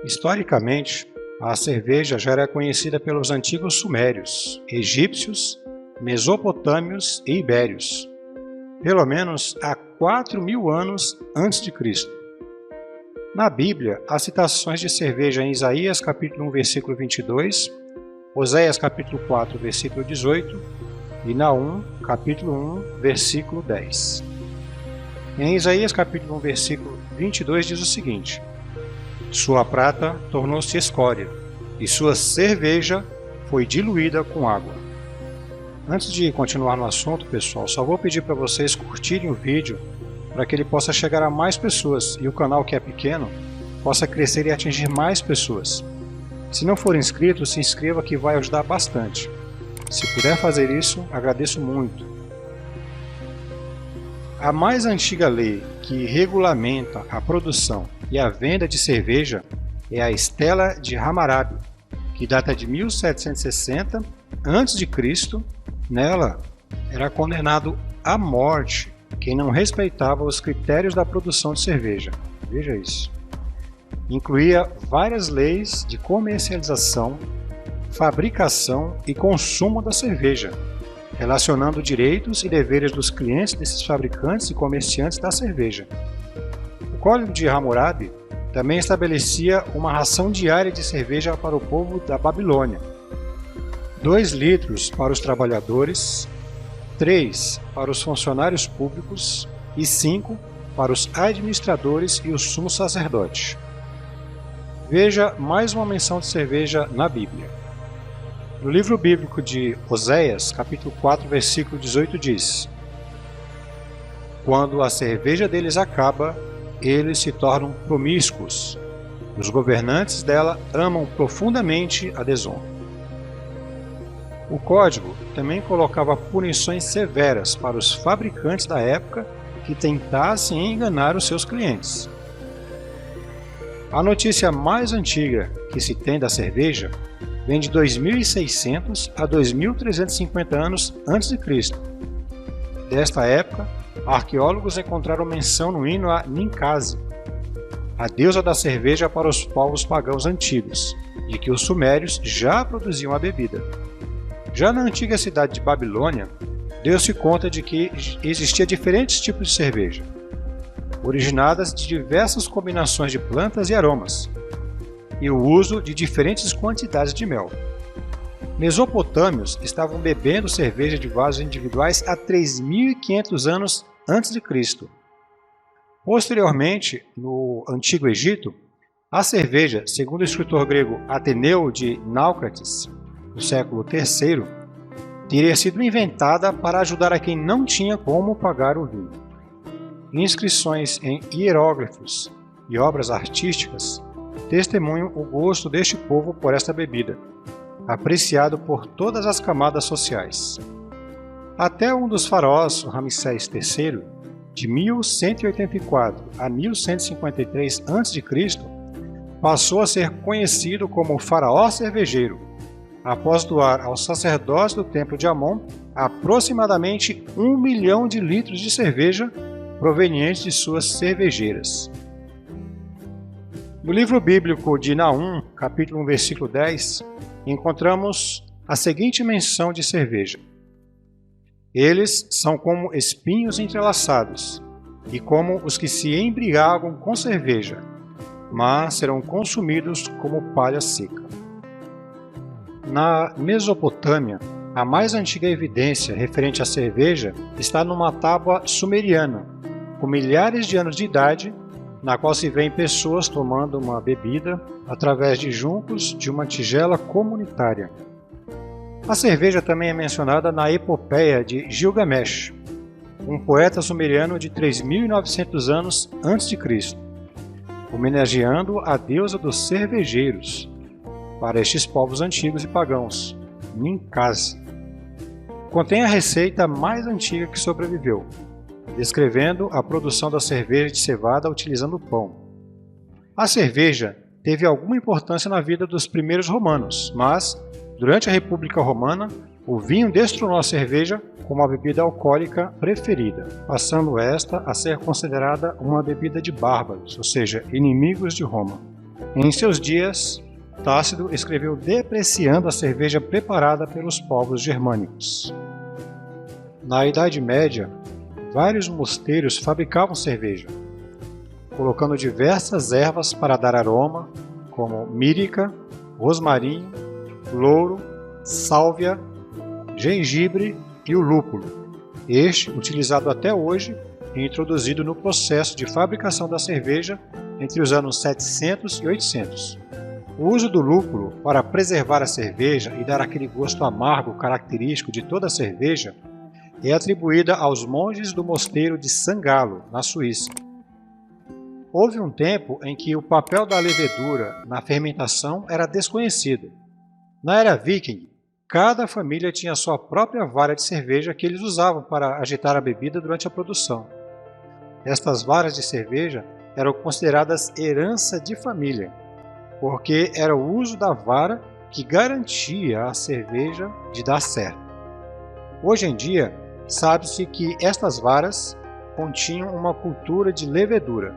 Historicamente, a cerveja já era conhecida pelos antigos sumérios, egípcios, mesopotâmios e ibérios, pelo menos há 4.000 anos antes de Cristo. Na Bíblia, há citações de cerveja em Isaías capítulo 1, versículo 22, Oséias capítulo 4, versículo 18 e Naum capítulo 1, versículo 10. Em Isaías capítulo 1, versículo 22 diz o seguinte: Sua prata tornou-se escória, e sua cerveja foi diluída com água. Antes de continuar no assunto, pessoal, só vou pedir para vocês curtirem o vídeo para que ele possa chegar a mais pessoas e o canal, que é pequeno, possa crescer e atingir mais pessoas. Se não for inscrito, se inscreva, que vai ajudar bastante. Se puder fazer isso, agradeço muito. A mais antiga lei que regulamenta a produção e a venda de cerveja é a Estela de Hammurabi, que data de 1760 a.C. Nela, era condenado à morte quem não respeitava os critérios da produção de cerveja. Veja isso. Incluía várias leis de comercialização, fabricação e consumo da cerveja, relacionando direitos e deveres dos clientes desses fabricantes e comerciantes da cerveja. O Código de Hammurabi também estabelecia uma ração diária de cerveja para o povo da Babilônia: 2 litros para os trabalhadores, 3 para os funcionários públicos e 5 para os administradores e o sumo sacerdote. Veja mais uma menção de cerveja na Bíblia. No livro bíblico de Oséias, capítulo 4, versículo 18 diz: Quando a cerveja deles acaba, eles se tornam promíscuos. Os governantes dela amam profundamente a desonra. O código também colocava punições severas para os fabricantes da época que tentassem enganar os seus clientes. A notícia mais antiga que se tem da cerveja vem de 2.600 a 2.350 anos antes de Cristo. Desta época, arqueólogos encontraram menção no hino a Ninkasi, a deusa da cerveja para os povos pagãos antigos, de que os sumérios já produziam a bebida. Já na antiga cidade de Babilônia, deu-se conta de que existia diferentes tipos de cerveja, originadas de diversas combinações de plantas e aromas, e o uso de diferentes quantidades de mel. Mesopotâmios estavam bebendo cerveja de vasos individuais há 3.500 anos antes de Cristo. Posteriormente, no Antigo Egito, a cerveja, segundo o escritor grego Ateneu de Naucratis, do século III, teria sido inventada para ajudar a quem não tinha como pagar o vinho. Inscrições em hieróglifos e obras artísticas testemunham o gosto deste povo por esta bebida, apreciado por todas as camadas sociais. Até um dos faraós, Ramsés III, de 1184 a 1153 a.C., passou a ser conhecido como faraó cervejeiro, após doar aos sacerdotes do templo de Amon aproximadamente 1 milhão de litros de cerveja provenientes de suas cervejeiras. No livro bíblico de Naum, capítulo 1, versículo 10, encontramos a seguinte menção de cerveja: Eles são como espinhos entrelaçados, e como os que se embriagam com cerveja, mas serão consumidos como palha seca. Na Mesopotâmia, a mais antiga evidência referente à cerveja está numa tábua sumeriana, com milhares de anos de idade, na qual se vêem pessoas tomando uma bebida através de juncos de uma tigela comunitária. A cerveja também é mencionada na epopeia de Gilgamesh, um poeta sumeriano de 3.900 anos antes de Cristo, homenageando a deusa dos cervejeiros para estes povos antigos e pagãos, Ninkasi. Contém a receita mais antiga que sobreviveu, descrevendo a produção da cerveja de cevada utilizando pão. A cerveja teve alguma importância na vida dos primeiros romanos, mas, durante a República Romana, o vinho destronou a cerveja como a bebida alcoólica preferida, passando esta a ser considerada uma bebida de bárbaros, ou seja, inimigos de Roma. Em seus dias, Tácito escreveu depreciando a cerveja preparada pelos povos germânicos. Na Idade Média, vários mosteiros fabricavam cerveja, colocando diversas ervas para dar aroma, como mírica, rosmarinho, louro, sálvia, gengibre e o lúpulo, este utilizado até hoje e introduzido no processo de fabricação da cerveja entre os anos 700 e 800. O uso do lúpulo para preservar a cerveja e dar aquele gosto amargo característico de toda a cerveja é atribuída aos monges do mosteiro de San Galo, na Suíça. Houve um tempo em que o papel da levedura na fermentação era desconhecido. Na era viking, cada família tinha sua própria vara de cerveja que eles usavam para agitar a bebida durante a produção. Estas varas de cerveja eram consideradas herança de família, porque era o uso da vara que garantia a cerveja de dar certo. Hoje em dia, sabe-se que estas varas continham uma cultura de levedura.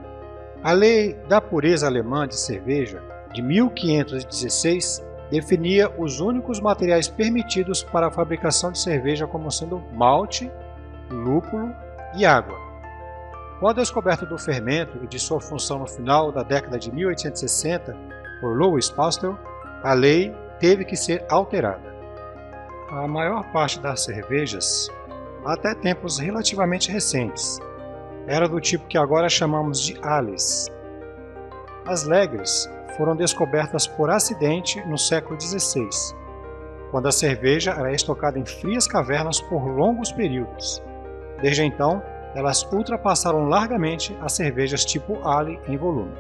A Lei da Pureza Alemã de Cerveja, de 1516, definia os únicos materiais permitidos para a fabricação de cerveja como sendo malte, lúpulo e água. Com a descoberta do fermento e de sua função no final da década de 1860 por Louis Pasteur, a lei teve que ser alterada. A maior parte das cervejas, até tempos relativamente recentes, era do tipo que agora chamamos de ales. As lagers foram descobertas por acidente no século XVI, quando a cerveja era estocada em frias cavernas por longos períodos. Desde então, elas ultrapassaram largamente as cervejas tipo ale em volume.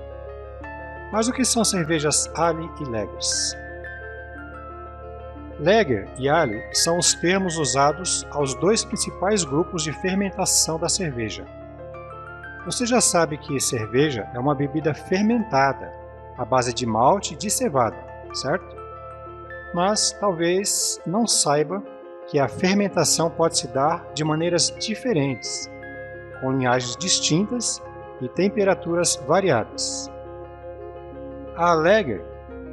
Mas o que são cervejas ale e lagers? Lager e ale são os termos usados aos dois principais grupos de fermentação da cerveja. Você já sabe que cerveja é uma bebida fermentada, à base de malte de cevada, certo? Mas talvez não saiba que a fermentação pode se dar de maneiras diferentes, com linhagens distintas e temperaturas variadas. A Lager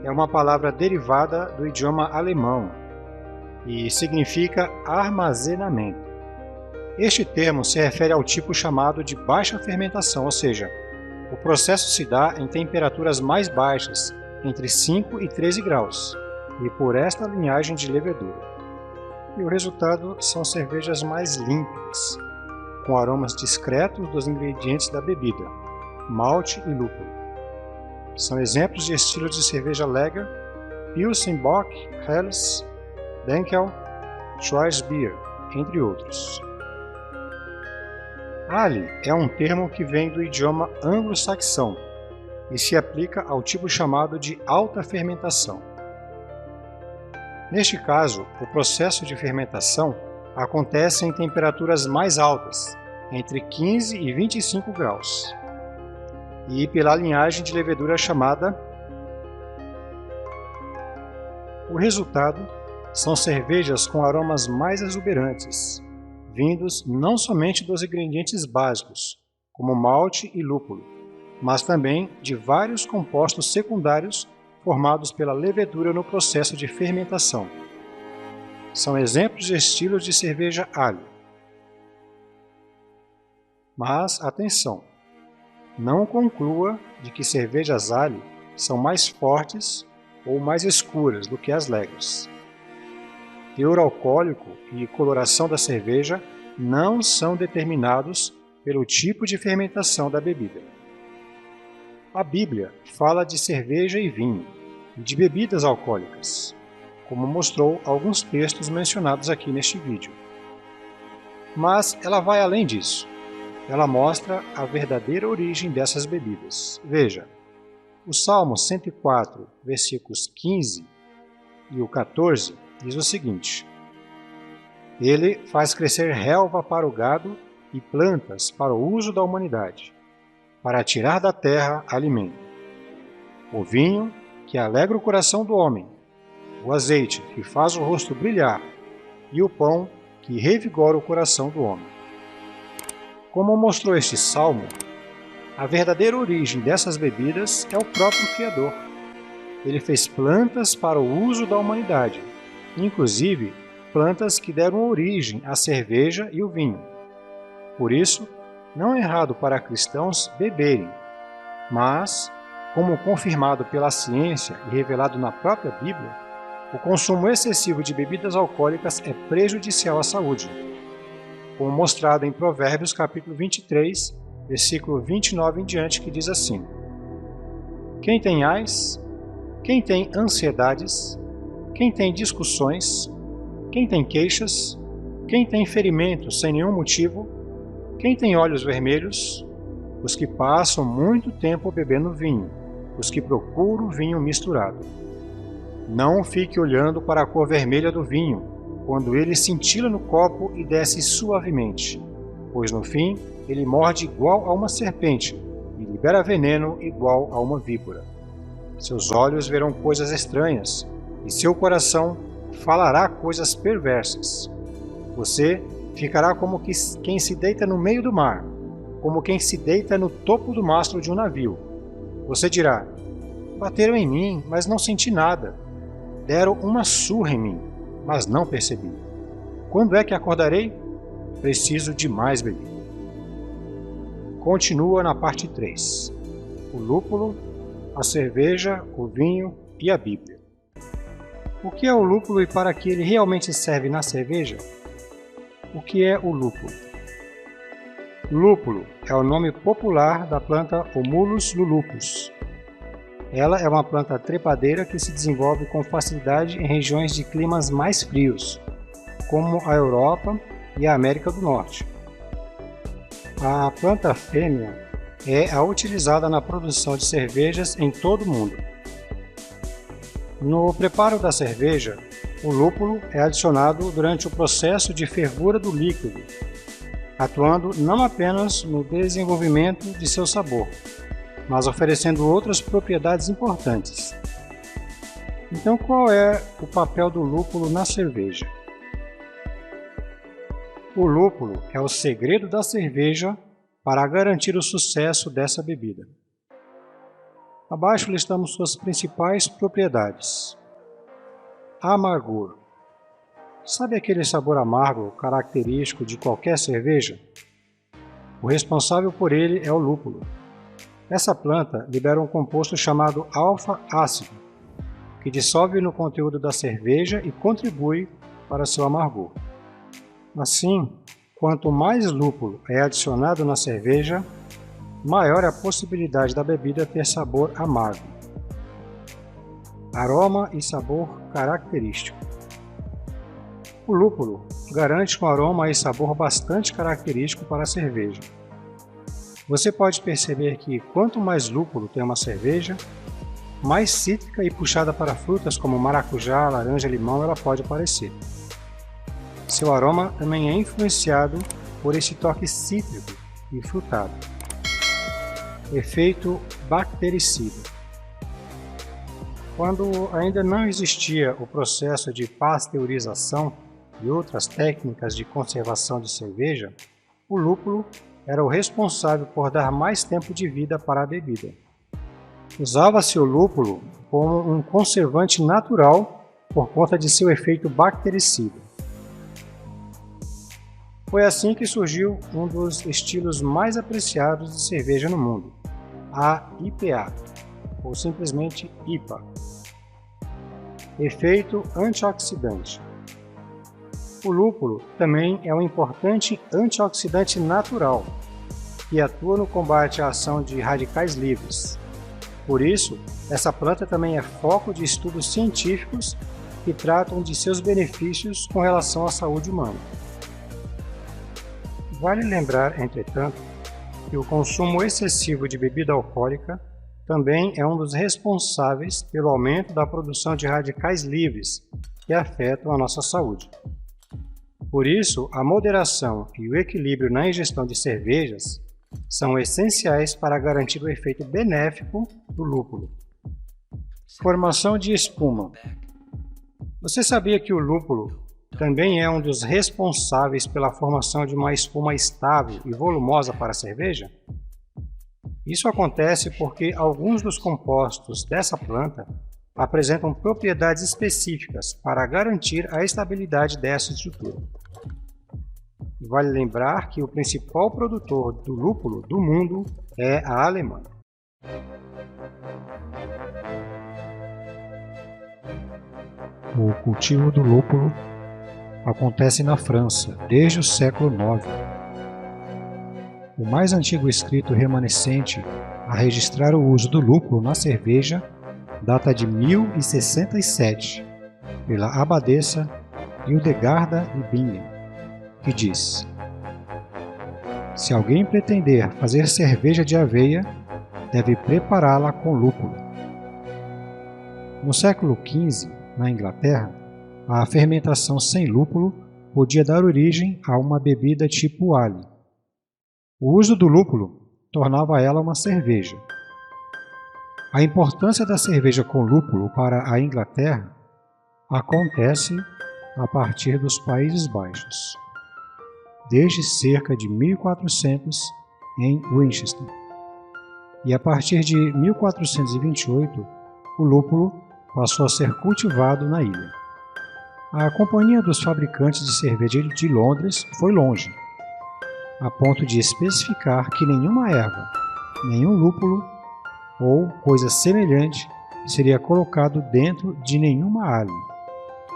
é uma palavra derivada do idioma alemão e significa armazenamento. Este termo se refere ao tipo chamado de baixa fermentação, ou seja, o processo se dá em temperaturas mais baixas, entre 5 e 13 graus, e por esta linhagem de levedura. E o resultado são cervejas mais límpidas, com aromas discretos dos ingredientes da bebida, malte e lúpulo. São exemplos de estilos de cerveja Lager, Pilsen, Bock, Helles, Dunkel, Schwarzbier, entre outros. Ale é um termo que vem do idioma anglo-saxão e se aplica ao tipo chamado de alta fermentação. Neste caso, o processo de fermentação acontece em temperaturas mais altas, entre 15 e 25 graus, e pela linhagem de levedura chamada. O resultado são cervejas com aromas mais exuberantes, vindos não somente dos ingredientes básicos, como malte e lúpulo, mas também de vários compostos secundários formados pela levedura no processo de fermentação. São exemplos de estilos de cerveja ale. Mas, atenção, não conclua de que cervejas ale são mais fortes ou mais escuras do que as lagers. Teor alcoólico e coloração da cerveja não são determinados pelo tipo de fermentação da bebida. A Bíblia fala de cerveja e vinho, e de bebidas alcoólicas, como mostrou alguns textos mencionados aqui neste vídeo. Mas ela vai além disso. Ela mostra a verdadeira origem dessas bebidas. Veja, o Salmo 104, versículos 15 e o 14, diz o seguinte: Ele faz crescer relva para o gado e plantas para o uso da humanidade, para tirar da terra alimento. O vinho que alegra o coração do homem, o azeite que faz o rosto brilhar e o pão que revigora o coração do homem. Como mostrou este salmo, a verdadeira origem dessas bebidas é o próprio Criador. ele fez plantas para o uso da humanidade, inclusive plantas que deram origem à cerveja e o vinho. Por isso, não é errado para cristãos beberem, mas, como confirmado pela ciência e revelado na própria Bíblia, o consumo excessivo de bebidas alcoólicas é prejudicial à saúde, como mostrado em Provérbios capítulo 23, versículo 29 em diante, que diz assim: Quem tem ais, quem tem ansiedades, quem tem discussões, quem tem queixas, quem tem ferimentos sem nenhum motivo, quem tem olhos vermelhos, os que passam muito tempo bebendo vinho, os que procuram vinho misturado. Não fique olhando para a cor vermelha do vinho, quando ele cintila no copo e desce suavemente, pois no fim ele morde igual a uma serpente e libera veneno igual a uma víbora. Seus olhos verão coisas estranhas e seu coração falará coisas perversas. Você ficará como quem se deita no meio do mar, como quem se deita no topo do mastro de um navio. Você dirá: bateram em mim, mas não senti nada. Deram uma surra em mim, mas não percebi. Quando é que acordarei? Preciso de mais bebida. Continua na parte 3. O lúpulo, a cerveja, o vinho e a Bíblia. O que é o lúpulo e para que ele realmente serve na cerveja? O que é o lúpulo? Lúpulo é o nome popular da planta Humulus lupus. Ela é uma planta trepadeira que se desenvolve com facilidade em regiões de climas mais frios, como a Europa e a América do Norte. A planta fêmea é a utilizada na produção de cervejas em todo o mundo. No preparo da cerveja, o lúpulo é adicionado durante o processo de fervura do líquido, atuando não apenas no desenvolvimento de seu sabor, mas oferecendo outras propriedades importantes. Então, qual é o papel do lúpulo na cerveja? O lúpulo é o segredo da cerveja para garantir o sucesso dessa bebida. Abaixo listamos suas principais propriedades. Amargor. Sabe aquele sabor amargo característico de qualquer cerveja? O responsável por ele é o lúpulo. Essa planta libera um composto chamado alfa-ácido, que dissolve no conteúdo da cerveja e contribui para seu amargor. Assim, quanto mais lúpulo é adicionado na cerveja, maior é a possibilidade da bebida ter sabor amargo. Aroma e sabor característico. O lúpulo garante um aroma e sabor bastante característico para a cerveja. Você pode perceber que quanto mais lúpulo tem uma cerveja, mais cítrica e puxada para frutas como maracujá, laranja e limão ela pode parecer. Seu aroma também é influenciado por esse toque cítrico e frutado. Efeito bactericida. Quando ainda não existia o processo de pasteurização e outras técnicas de conservação de cerveja, o lúpulo era o responsável por dar mais tempo de vida para a bebida. Usava-se o lúpulo como um conservante natural por conta de seu efeito bactericida. Foi assim que surgiu um dos estilos mais apreciados de cerveja no mundo, a IPA, ou simplesmente IPA. Efeito antioxidante. O lúpulo também é um importante antioxidante natural, que atua no combate à ação de radicais livres. Por isso, essa planta também é foco de estudos científicos que tratam de seus benefícios com relação à saúde humana. Vale lembrar, entretanto, que o consumo excessivo de bebida alcoólica também é um dos responsáveis pelo aumento da produção de radicais livres que afetam a nossa saúde. Por isso, a moderação e o equilíbrio na ingestão de cervejas são essenciais para garantir o efeito benéfico do lúpulo. Formação de espuma. Você sabia que o lúpulo também é um dos responsáveis pela formação de uma espuma estável e volumosa para a cerveja? Isso acontece porque alguns dos compostos dessa planta apresentam propriedades específicas para garantir a estabilidade dessa estrutura. Vale lembrar que o principal produtor do lúpulo do mundo é a Alemanha. O cultivo do lúpulo acontece na França desde o século IX. O mais antigo escrito remanescente a registrar o uso do lúpulo na cerveja data de 1067, pela abadesa Hildegarda de Bingen, que diz: se alguém pretender fazer cerveja de aveia, deve prepará-la com lúpulo. No século XV, na Inglaterra, a fermentação sem lúpulo podia dar origem a uma bebida tipo ale. O uso do lúpulo tornava ela uma cerveja. A importância da cerveja com lúpulo para a Inglaterra acontece a partir dos Países Baixos, desde cerca de 1400 em Winchester. E a partir de 1428, o lúpulo passou a ser cultivado na ilha. A Companhia dos Fabricantes de Cerveja de Londres foi longe, a ponto de especificar que nenhuma erva, nenhum lúpulo ou coisa semelhante seria colocado dentro de nenhuma ale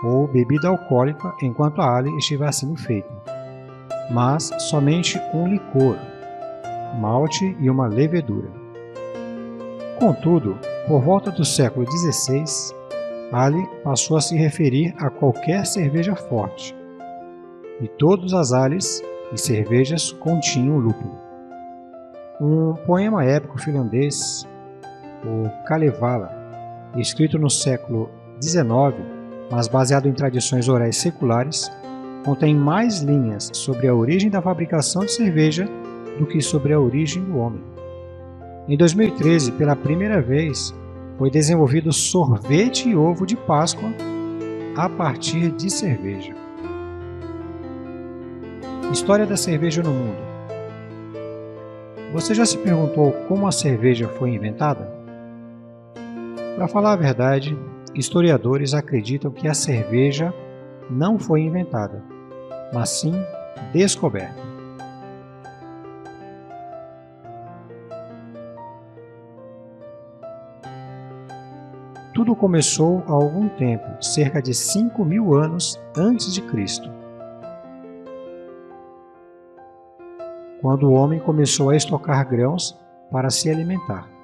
ou bebida alcoólica enquanto a ale estivesse sendo feita, mas somente um licor, malte e uma levedura. Contudo, por volta do século XVI, ale passou a se referir a qualquer cerveja forte, e todas as ales e cervejas continham lúpulo. Um poema épico finlandês, o Kalevala, escrito no século XIX, mas baseado em tradições orais seculares, contém mais linhas sobre a origem da fabricação de cerveja do que sobre a origem do homem. Em 2013, pela primeira vez, foi desenvolvido sorvete e ovo de Páscoa a partir de cerveja. História da cerveja no mundo. Você já se perguntou como a cerveja foi inventada? Para falar a verdade, historiadores acreditam que a cerveja não foi inventada, mas sim descoberta. Tudo começou há algum tempo, cerca de 5.000 anos antes de Cristo, quando o homem começou a estocar grãos para se alimentar.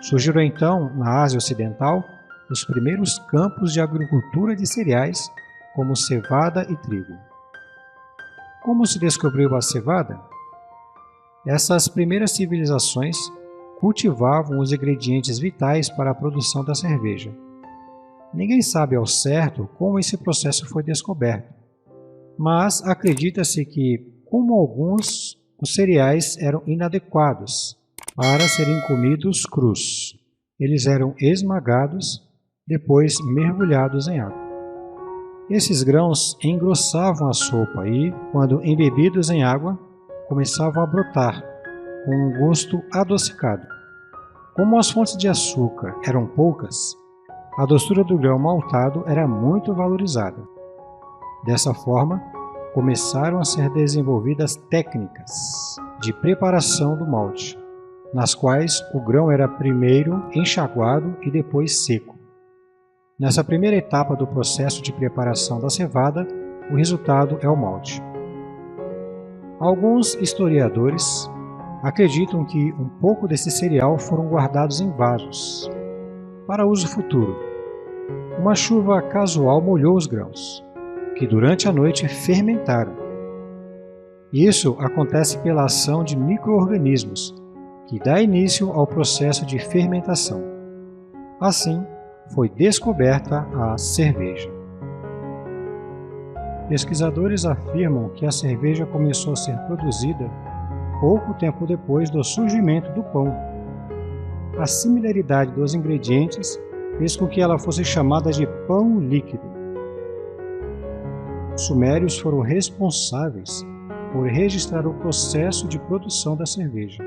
Surgiram então, na Ásia Ocidental, os primeiros campos de agricultura de cereais, como cevada e trigo. Como se descobriu a cevada? Essas primeiras civilizações cultivavam os ingredientes vitais para a produção da cerveja. Ninguém sabe ao certo como esse processo foi descoberto, mas acredita-se que, como alguns, os cereais eram inadequados para serem comidos crus. Eles eram esmagados, depois mergulhados em água. Esses grãos engrossavam a sopa e, quando embebidos em água, começavam a brotar, com um gosto adocicado. Como as fontes de açúcar eram poucas, a doçura do grão maltado era muito valorizada. Dessa forma, começaram a ser desenvolvidas técnicas de preparação do malte, nas quais o grão era primeiro enxaguado e depois seco. Nessa primeira etapa do processo de preparação da cevada, o resultado é o malte. Alguns historiadores acreditam que um pouco desse cereal foram guardados em vasos para uso futuro. Uma chuva casual molhou os grãos, que durante a noite fermentaram. Isso acontece pela ação de micro-organismos, que dá início ao processo de fermentação. Assim, foi descoberta a cerveja. Pesquisadores afirmam que a cerveja começou a ser produzida pouco tempo depois do surgimento do pão. A similaridade dos ingredientes fez com que ela fosse chamada de pão líquido. Os sumérios foram responsáveis por registrar o processo de produção da cerveja.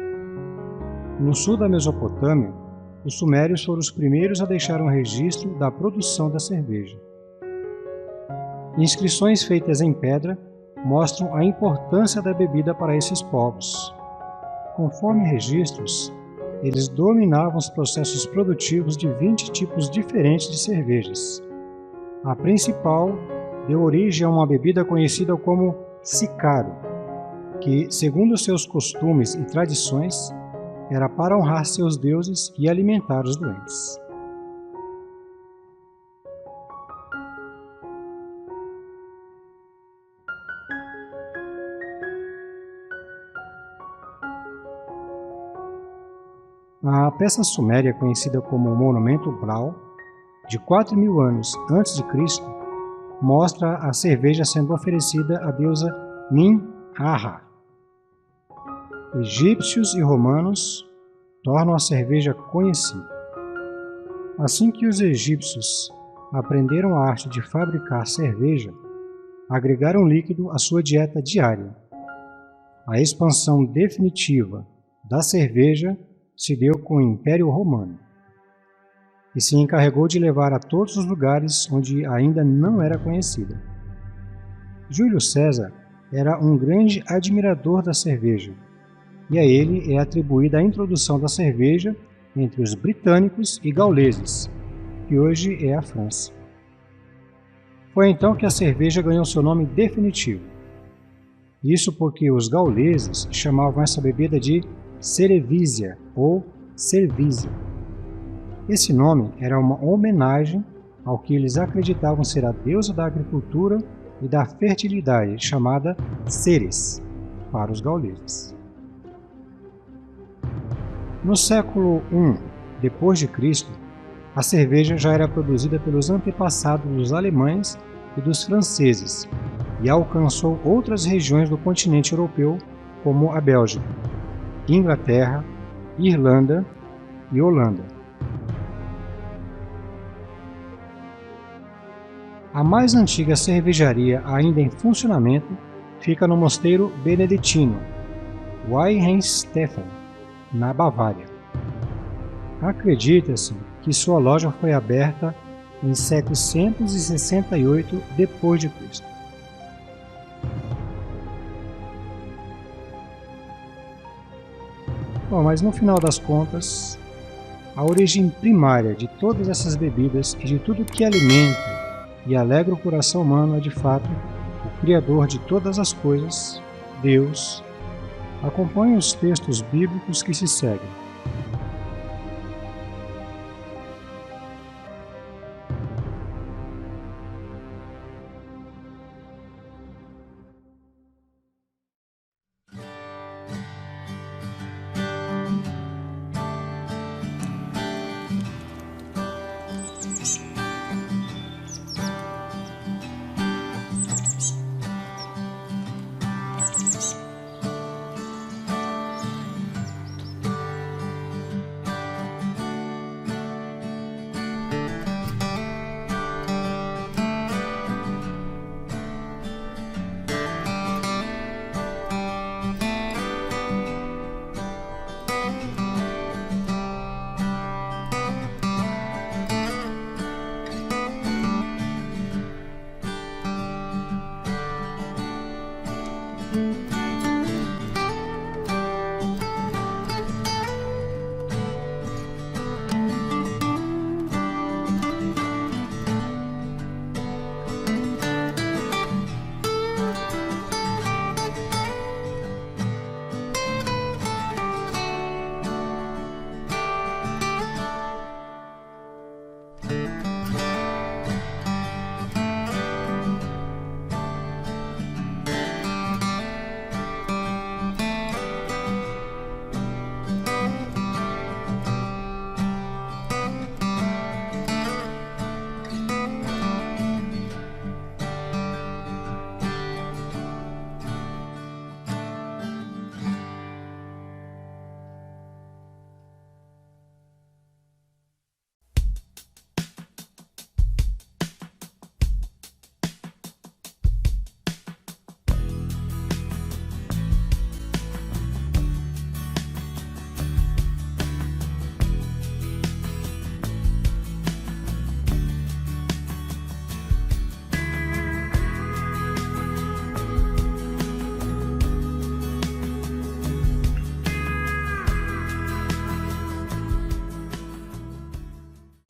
No sul da Mesopotâmia, os sumérios foram os primeiros a deixar um registro da produção da cerveja. Inscrições feitas em pedra mostram a importância da bebida para esses povos. Conforme registros, eles dominavam os processos produtivos de 20 tipos diferentes de cervejas. A principal deu origem a uma bebida conhecida como sicaro, que, segundo seus costumes e tradições, era para honrar seus deuses e alimentar os doentes. A peça suméria conhecida como Monumento Brau, de 4.000 anos antes de Cristo, mostra a cerveja sendo oferecida à deusa Nin-Aha. Egípcios e romanos tornam a cerveja conhecida. Assim que os egípcios aprenderam a arte de fabricar cerveja, agregaram líquido à sua dieta diária. A expansão definitiva da cerveja se deu com o Império Romano e se encarregou de levar a todos os lugares onde ainda não era conhecida. Júlio César era um grande admirador da cerveja, e a ele é atribuída a introdução da cerveja entre os britânicos e gauleses, que hoje é a França. Foi então que a cerveja ganhou seu nome definitivo. Isso porque os gauleses chamavam essa bebida de cerevisia ou cervísia. Esse nome era uma homenagem ao que eles acreditavam ser a deusa da agricultura e da fertilidade, chamada Ceres, para os gauleses. No século I d.C., a cerveja já era produzida pelos antepassados dos alemães e dos franceses e alcançou outras regiões do continente europeu, como a Bélgica, Inglaterra, Irlanda e Holanda. A mais antiga cervejaria ainda em funcionamento fica no mosteiro beneditino, Weihenstephan, na Bavária. Acredita-se que sua loja foi aberta em 768 d.C. Bom, mas no final das contas, a origem primária de todas essas bebidas e de tudo que alimenta e alegra o coração humano é de fato o Criador de todas as coisas, Deus. Acompanhe os textos bíblicos que se seguem.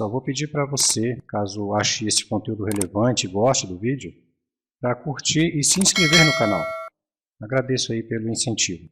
Só vou pedir para você, caso ache esse conteúdo relevante e goste do vídeo, para curtir e se inscrever no canal. Agradeço aí pelo incentivo.